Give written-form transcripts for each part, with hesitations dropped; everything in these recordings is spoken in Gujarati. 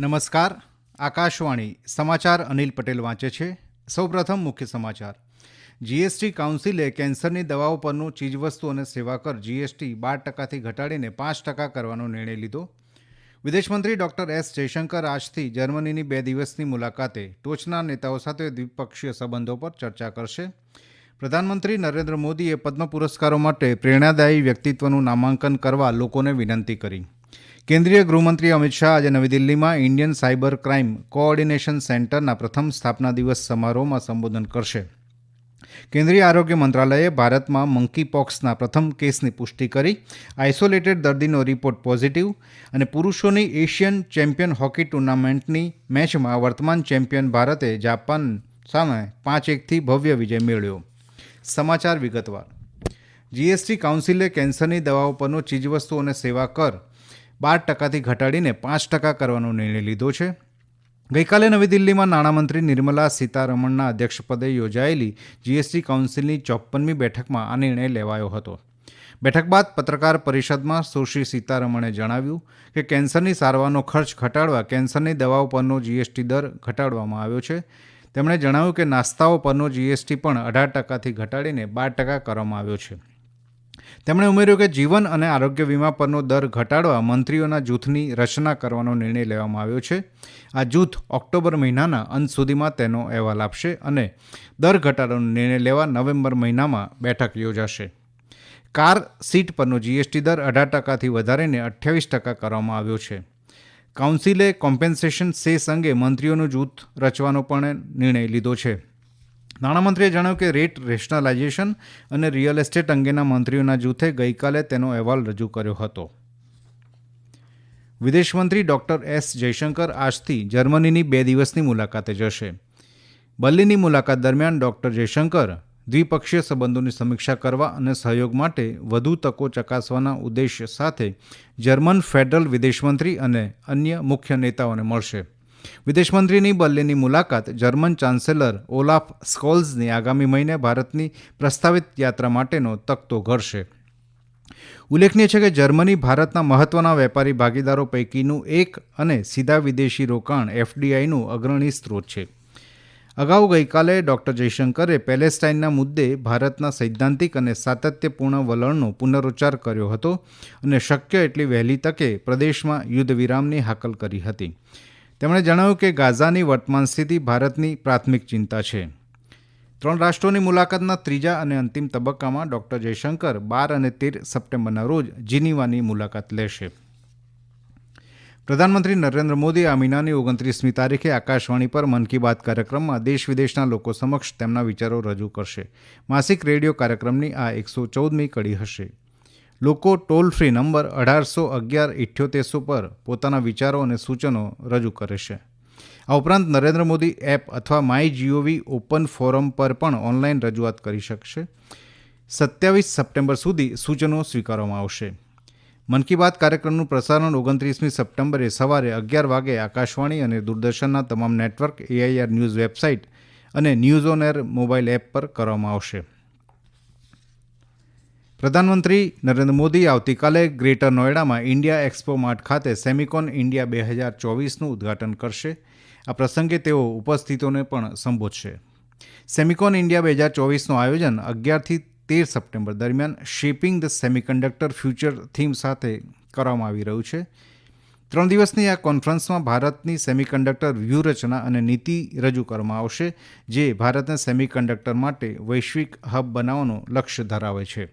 નમસ્કાર. આકાશવાણી સમાચાર અનિલ પટેલ વાંચે છે. સૌપ્રથમ મુખ્ય સમાચાર. જીએસટી કાઉન્સિલે કેન્સરની દવાઓ પરનું ચીજવસ્તુ અને સેવાકર જીએસટી 12%થી ઘટાડીને 5% કરવાનો નિર્ણય લીધો. વિદેશમંત્રી ડોક્ટર એસ જયશંકર આજથી જર્મનીની 2 દિવસની મુલાકાતે ટોચના નેતાઓ સાથે દ્વિપક્ષીય સંબંધો પર ચર્ચા કરશે. પ્રધાનમંત્રી નરેન્દ્ર મોદીએ પદ્મ પુરસ્કારો માટે પ્રેરણાદાયી વ્યક્તિત્વનું નામાંકન કરવા લોકોને વિનંતી કરી. કેન્દ્રીય ગૃહમંત્રી અમિત શાહ આજે નવી દિલ્હીમાં ઇન્ડિયન સાયબર ક્રાઇમ કોઓર્ડિનેશન સેન્ટરના પ્રથમ સ્થાપના દિવસ સમારોહમાં સંબોધન કરશે. કેન્દ્રીય આરોગ્ય મંત્રાલયે ભારતમાં મંકીપોક્સના પ્રથમ કેસની પુષ્ટિ કરી. આઇસોલેટેડ દર્દીનો રિપોર્ટ પોઝિટિવ. અને પુરુષોની એશિયન ચેમ્પિયન હોકી ટુર્નામેન્ટની મેચમાં વર્તમાન ચેમ્પિયન ભારતે જાપાન સામે 5-1થી ભવ્ય વિજય મેળવ્યો. સમાચાર વિગતવાર. જીએસટી કાઉન્સિલે કેન્સરની દવાઓ પરનો ચીજવસ્તુ અને સેવા કર 12%થી ઘટાડીને 5% કરવાનો નિર્ણય લીધો છે. ગઈકાલે નવી દિલ્હીમાં નાણામંત્રી નિર્મલા સીતારમણના અધ્યક્ષપદે યોજાયેલી જીએસટી કાઉન્સિલની 54મી બેઠકમાં આ નિર્ણય લેવાયો હતો. બેઠક બાદ પત્રકાર પરિષદમાં સુશ્રી સીતારમણે જણાવ્યું કે કેન્સરની સારવારનો ખર્ચ ઘટાડવા કેન્સરની દવાઓ પરનો જીએસટી દર ઘટાડવામાં આવ્યો છે. તેમણે જણાવ્યું કે નાસ્તાઓ પરનો જીએસટી પણ 18%થી ઘટાડીને 12% કરવામાં આવ્યો છે. તેમણે ઉમેર્યું કે જીવન અને આરોગ્ય વીમા પરનો દર ઘટાડવા મંત્રીઓના જૂથની રચના કરવાનો નિર્ણય લેવામાં આવ્યો છે. આ જૂથ ઓક્ટોબર મહિનાના અંત સુધીમાં તેનો અહેવાલ આપશે અને દર ઘટાડવાનો નિર્ણય લેવા નવેમ્બર મહિનામાં બેઠક યોજાશે. કાર સીટ પરનો જીએસટી દર 18%થી વધારીને 28% કરવામાં આવ્યો છે. કાઉન્સિલે કોમ્પેન્સેશન સેસ અંગે મંત્રીઓનું જૂથ રચવાનો પણ નિર્ણય લીધો છે. નાણામંત્રીએ જણાવ્યું કે રેટ રેશનલાઇઝેશન અને રિયલ એસ્ટેટ અંગેના મંત્રીઓના જૂથે ગઈકાલે તેનો અહેવાલ રજૂ કર્યો હતો. વિદેશમંત્રી ડોક્ટર એસ જયશંકર આજથી જર્મનીની 2 દિવસની મુલાકાતે જશે. બર્લિનની મુલાકાત દરમિયાન ડોક્ટર જયશંકર દ્વિપક્ષીય સંબંધોની સમીક્ષા કરવા અને સહયોગ માટે વધુ તકો ચકાસવાના ઉદ્દેશ્ય સાથે જર્મન ફેડરલ વિદેશમંત્રી અને અન્ય મુખ્ય નેતાઓને મળશે. વિદેશમંત્રીની બર્લિનની મુલાકાત જર્મન ચાન્સેલર ઓલાફ સ્કોલ્ઝની આગામી મહિને ભારતની પ્રસ્તાવિત યાત્રા માટેનો તખતો ઘડશે. ઉલ્લેખનીય છે કે જર્મની ભારતના મહત્વના વેપારી ભાગીદારો પૈકીનું એક અને સીધા વિદેશી રોકાણ એફડીઆઈનું અગ્રણી સ્ત્રોત છે. અગાઉ ગઈકાલે ડોક્ટર જયશંકરે પેલેસ્ટાઇનના મુદ્દે ભારતના સૈદ્ધાંતિક અને સાતત્યપૂર્ણ વલણનો પુનરોચ્ચાર કર્યો હતો અને શક્ય એટલી વહેલી તકે પ્રદેશમાં યુદ્ધ વિરામની હાકલ કરી હતી. તેમણે જણાવ્યું કે ગાઝાની વર્તમાન સ્થિતિ ભારતની પ્રાથમિક ચિંતા છે. 3 રાષ્ટ્રોની મુલાકાતના ત્રીજા અને અંતિમ તબક્કામાં ડોક્ટર જયશંકર 12 અને 13 સપ્ટેમ્બરના રોજ જીનીવાની મુલાકાત લેશે. પ્રધાનમંત્રી નરેન્દ્ર મોદી આ મહિનાની 29મી તારીખે આકાશવાણી પર મન કી બાત કાર્યક્રમમાં દેશ વિદેશના લોકો સમક્ષ તેમના વિચારો રજૂ કરશે. માસિક રેડિયો કાર્યક્રમની આ 114મી કડી હશે. લોકો ટોલ ફ્રી નંબર 1811-7800 પર પોતાના વિચારો અને સૂચનો રજૂ કરે છે. આ ઉપરાંત નરેન્દ્ર મોદી એપ અથવા માય જીઓવી ઓપન ફોરમ પર પણ ઓનલાઈન રજૂઆત કરી શકશે. 27 સપ્ટેમ્બર સુધી સૂચનો સ્વીકારવામાં આવશે. મન કી બાત કાર્યક્રમનું પ્રસારણ 29મી સપ્ટેમ્બરે સવારે 11 વાગે આકાશવાણી અને દૂરદર્શનના તમામ નેટવર્ક, એઆઈઆર ન્યૂઝ વેબસાઇટ અને news on air mobile app પર કરવામાં આવશે. પ્રધાનમંત્રી નરેન્દ્ર મોદી આવતીકાલે ગ્રેટર નોઈડામાં ઇન્ડિયા એક્સપો માર્ટ ખાતે સેમિકોન ઇન્ડિયા 2024નું ઉદ્ઘાટન કરશે. આ પ્રસંગે તેઓ ઉપસ્થિતોને પણ સંબોધશે. સેમિકોન ઇન્ડિયા 2024નું આયોજન 11થી 13 સપ્ટેમ્બર દરમિયાન shaping the semiconductor future theme સાથે કરવામાં આવી રહ્યું છે. 3 દિવસની આ કોન્ફરન્સમાં ભારતની સેમિકન્ડક્ટર વ્યૂહરચના અને નીતિ રજૂ કરવામાં આવશે, જે ભારતને સેમિકન્ડક્ટર માટે વૈશ્વિક હબ બનાવવાનો લક્ષ્ય ધરાવે છે.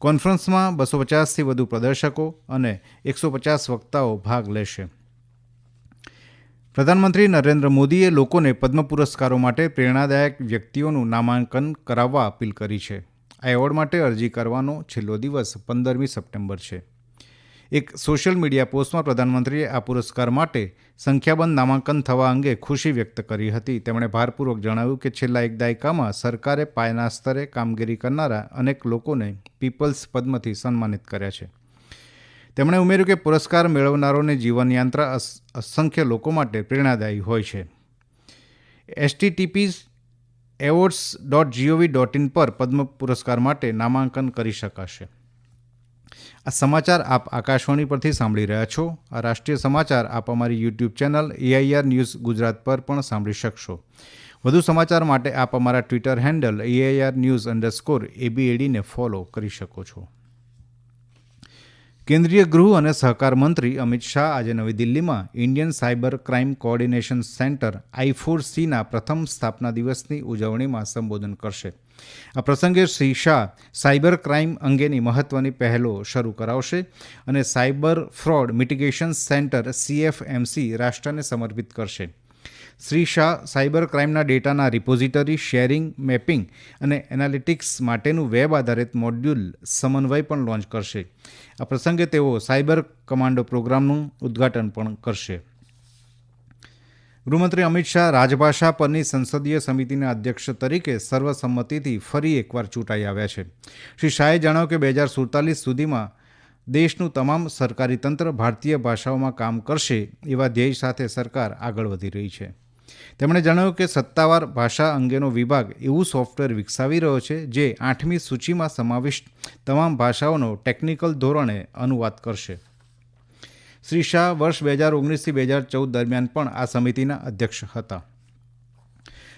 કોન્ફરન્સમાં 250થી વધુ પ્રદર્શકો અને 150 વક્તાઓ ભાગ લેશે. પ્રધાનમંત્રી નરેન્દ્ર મોદીએ લોકોને પદ્મ પુરસ્કારો માટે પ્રેરણાદાયક વ્યક્તિઓનું નામાંકન કરાવવા અપીલ કરી છે. આ એવોર્ડ માટે અરજી કરવાનો છેલ્લો દિવસ 15મી સપ્ટેમ્બર છે. એક સોશિયલ મીડિયા પોસ્ટમાં પ્રધાનમંત્રીએ આ પુરસ્કાર માટે સંખ્યાબંધ નામાંકન થવા અંગે ખુશી વ્યક્ત કરી હતી. તેમણે ભારપૂર્વક જણાવ્યું કે છેલ્લા એક દાયકામાં સરકારે પાયાના સ્તરે કામગીરી કરનારા અનેક લોકોને પીપલ્સ પદ્મથી સન્માનિત કર્યા છે. તેમણે ઉમેર્યું કે પુરસ્કાર મેળવનારોની જીવનયાત્રા અસંખ્ય લોકો માટે પ્રેરણાદાયી હોય છે. http://awards.gov.in પર પદ્મ પુરસ્કાર માટે નામાંકન કરી શકાશે. આ સમાચાર આપ આકાશવાણી પરથી સાંભળી રહ્યા છો. આ રાષ્ટ્રીય સમાચાર આપ અમારી YouTube channel AIR news Gujarat પર પણ સાંભળી શકશો. વધુ સમાચાર માટે આપ અમારા ટ્વિટર હેન્ડલ AIR_news_ABAD ને ફોલો કરી શકો છો. કેન્દ્રીય ગૃહ અને સહકાર મંત્રી અમિત શાહ આજે નવી દિલ્હીમાં Indian cyber crime coordination centre I4Cના પ્રથમ સ્થાપના દિવસની ઉજવણીમાં સંબોધન કરશે. આ પ્રસંગે શ્રી શાહ સાયબર ક્રાઇમ અંગેની મહત્વની પહેલો શરૂ કરાવશે અને cyber fraud mitigation centre CFMC રાષ્ટ્રને સમર્પિત કરશે. શ્રી શાહ સાયબર ક્રાઇમના ડેટાના રિપોઝિટરી શેરિંગ, મેપિંગ અને એનાલિટિક્સ માટેનું વેબ આધારિત મોડ્યુલ સમન્વય પણ લોન્ચ કરશે. આ પ્રસંગે તેઓ સાયબર કમાન્ડો પ્રોગ્રામનું ઉદ્ઘાટન પણ કરશે. ગૃહમંત્રી અમિત શાહ રાજભાષા પરની સંસદીય સમિતિના અધ્યક્ષ તરીકે સર્વસંમતિથી ફરી એકવાર ચૂંટાઈ આવ્યા છે. શ્રી શાહે જણાવ્યું કે 2047 સુધીમાં દેશનું તમામ સરકારી તંત્ર ભારતીય ભાષાઓમાં કામ કરશે એવા ધ્યેય સાથે સરકાર આગળ વધી રહી છે. તેમણે જણાવ્યું કે સત્તાવાર ભાષા અંગેનો વિભાગ એવું સોફ્ટવેર વિકસાવી રહ્યો છે જે 8મી સૂચિમાં સમાવિષ્ટ તમામ ભાષાઓનો ટેકનિકલ ધોરણે અનુવાદ કરશે. શ્રી શાહ વર્ષ 2019થી 2014 દરમિયાન પણ આ સમિતિના અધ્યક્ષ હતા.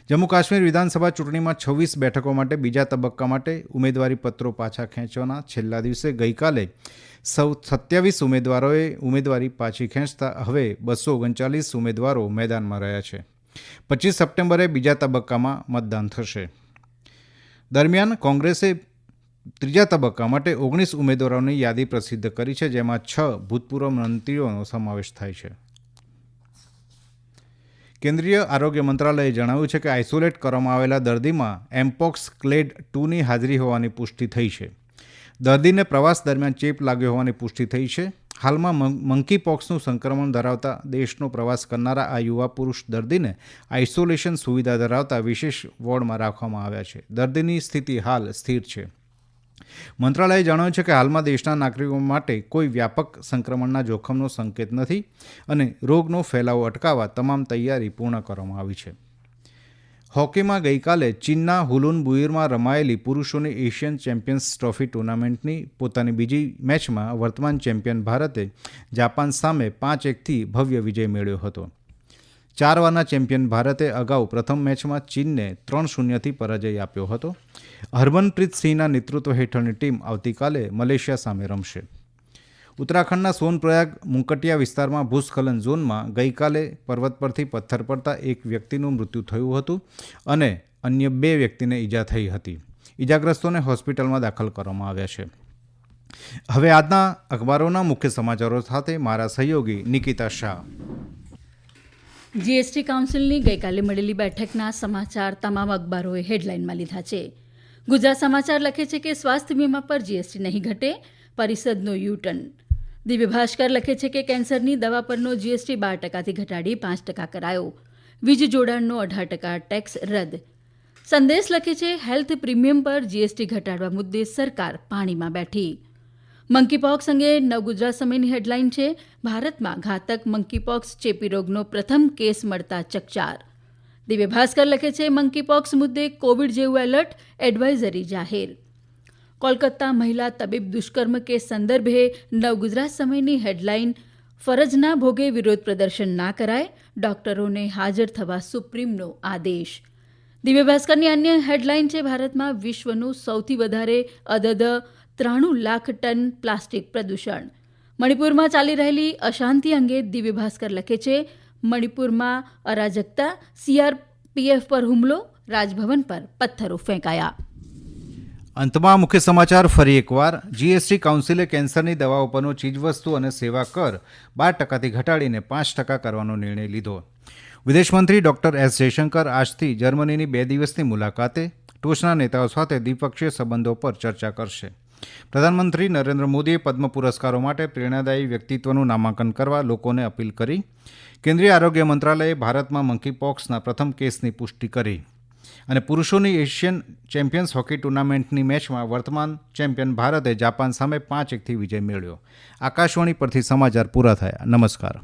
જમ્મુ કાશ્મીર વિધાનસભા ચૂંટણીમાં 26 બેઠકો માટે બીજા તબક્કા માટે ઉમેદવારી પત્રો પાછા ખેંચવાના છેલ્લા દિવસે ગઈકાલે 27 ઉમેદવારોએ ઉમેદવારી પાછી ખેંચતા હવે 239 ઉમેદવારો મેદાનમાં રહ્યા છે. 25 સપ્ટેમ્બરે બીજા તબક્કામાં મતદાન થશે. દરમિયાન કોંગ્રેસે ત્રીજા તબક્કા માટે 19 ઉમેદવારોની યાદી પ્રસિદ્ધ કરી છે, જેમાં 6 ભૂતપૂર્વ મંત્રીઓનો સમાવેશ થાય છે. કેન્દ્રીય આરોગ્ય મંત્રાલયે જણાવ્યું છે કે આઇસોલેટ કરવામાં આવેલા દર્દીમાં એમ્પોક્સ ક્લેડ 2ની હાજરી હોવાની પુષ્ટિ થઈ છે. દર્દીને પ્રવાસ દરમિયાન ચેપ લાગ્યો હોવાની પુષ્ટિ થઈ છે. હાલમાં મંકીપોક્સનું સંક્રમણ ધરાવતા દેશનો પ્રવાસ કરનારા આ યુવા પુરુષ દર્દીને આઇસોલેશન સુવિધા ધરાવતા વિશેષ વોર્ડમાં રાખવામાં આવ્યા છે. દર્દીની સ્થિતિ હાલ સ્થિર છે. મંત્રાલયે જણાવ્યું છે કે હાલમાં દેશના નાગરિકો માટે કોઈ વ્યાપક સંક્રમણના જોખમનો સંકેત નથી અને રોગનો ફેલાવો અટકાવવા તમામ તૈયારી પૂર્ણ કરવામાં આવી છે. હોકીમાં ગઈકાલે ચીનના હુલુન બુઇરમાં રમાયેલી પુરુષોની એશિયન ચેમ્પિયન્સ ટ્રોફી ટુર્નામેન્ટની પોતાની બીજી મેચમાં વર્તમાન ચેમ્પિયન ભારતે જાપાન સામે 5-1થી ભવ્ય વિજય મેળવ્યો હતો. 4 વારના ચેમ્પિયન ભારતે અગાઉ પ્રથમ મેચમાં ચીનને 3-0થી પરાજય આપ્યો હતો. હરમનપ્રીત સિંહના નેતૃત્વ હેઠળની ટીમ આવતીકાલે મલેશિયા સામે રમશે. ઉત્તરાખંડના સોનપ્રયાગ મુંકટિયા વિસ્તારમાં ભૂસ્ખલન ઝોનમાં ગઈકાલે પર્વત પરથી પથ્થર પડતા એક વ્યક્તિનું મૃત્યુ થયું હતું અને અન્ય 2 વ્યક્તિને ઈજા થઈ હતી. ઈજાગ્રસ્તોને હોસ્પિટલમાં દાખલ કરવામાં આવ્યા છે. હવે આજના અખબારોના મુખ્ય સમાચારો સાથે મારા સહયોગી નિકિતા શાહ. જીએસટી કાઉન્સિલની ગઈકાલે મળેલી બેઠકના સમાચાર તમામ અખબારોએ હેડલાઇનમાં લીધા છે. ગુજરાત સમાચાર લખે છે કે સ્વાસ્થ્ય વીમા પર જીએસટી નહીં ઘટે, પરિષદનો યુટર્ન. દિવ્ય ભાસ્કર લખે છે કે કેન્સરની દવા પરનો જીએસટી 12%થી ઘટાડી 5% કરાયો. વીજ જોડાણનો 18% ટેક્સ રદ. સંદેશ લખે છે હેલ્થ પ્રીમિયમ પર જીએસટી ઘટાડવા મુદ્દે સરકાર પાણીમાં બેઠી. મંકીપોક્સ અંગે નવગુજરાત સમયની હેડલાઇન છે ભારતમાં ઘાતક મંકીપોક્સ ચેપી રોગનો પ્રથમ કેસ મળતા ચકચાર. દિવ્ય ભાસ્કર લખે છે મંકીપોક્સ મુદ્દે કોવિડ જેવું એલર્ટ, એડવાઇઝરી જાહેર. કોલકાતા મહિલા તબીબ દુષ્કર્મ કેસ સંદર્ભે નવગુજરાત સમયની હેડલાઇન ફરજના ભોગે વિરોધ પ્રદર્શન ના કરાય, ડોક્ટરોને હાજર થવા સુપ્રીમનો આદેશ. દિવ્ય ભાસ્કરની અન્ય હેડલાઇન છે ભારતમાં વિશ્વનું સૌથી વધારે અદદ 93 લાખ ટન પ્લાસ્ટિક પ્રદૂષણ. મણિપુરમાં ચાલી રહેલી અશાંતિ અંગે દિવ્ય ભાસ્કર લખે છે મણિપુરમાં અરાજકતા, CRPF પર હુમલો, રાજભવન પર પથ્થરો ફેંકાયા. અંતમાં મુખ્ય સમાચાર ફરી એકવાર. જીએસટી કાઉન્સિલે કેન્સરની દવાઓ પરનો ચીજવસ્તુ અને સેવા કર 12%થી ઘટાડીને 5% કરવાનો નિર્ણય લીધો. વિદેશમંત્રી ડોક્ટર S જયશંકર આજથી જર્મનીની 2 દિવસની મુલાકાતે ટોચના નેતાઓ સાથે દ્વિપક્ષીય સંબંધો પર ચર્ચા કરશે. પ્રધાનમંત્રી નરેન્દ્ર મોદીએ પદ્મ પુરસ્કારો માટે પ્રેરણાદાયી વ્યક્તિત્વનું નામાંકન કરવા લોકોને અપીલ કરી. કેન્દ્રીય આરોગ્ય મંત્રાલયે ભારતમાં મંકીપોક્સના પ્રથમ કેસની પુષ્ટિ કરી. અને પુરુષોની એશિયન ચેમ્પિયન્સ હોકી ટુર્નામેન્ટની મેચમાં વર્તમાન ચેમ્પિયન ભારતે જાપાન સામે 5-1થી વિજય મેળવ્યો. આકાશવાણી પરથી સમાચાર પૂરા થયા. નમસ્કાર.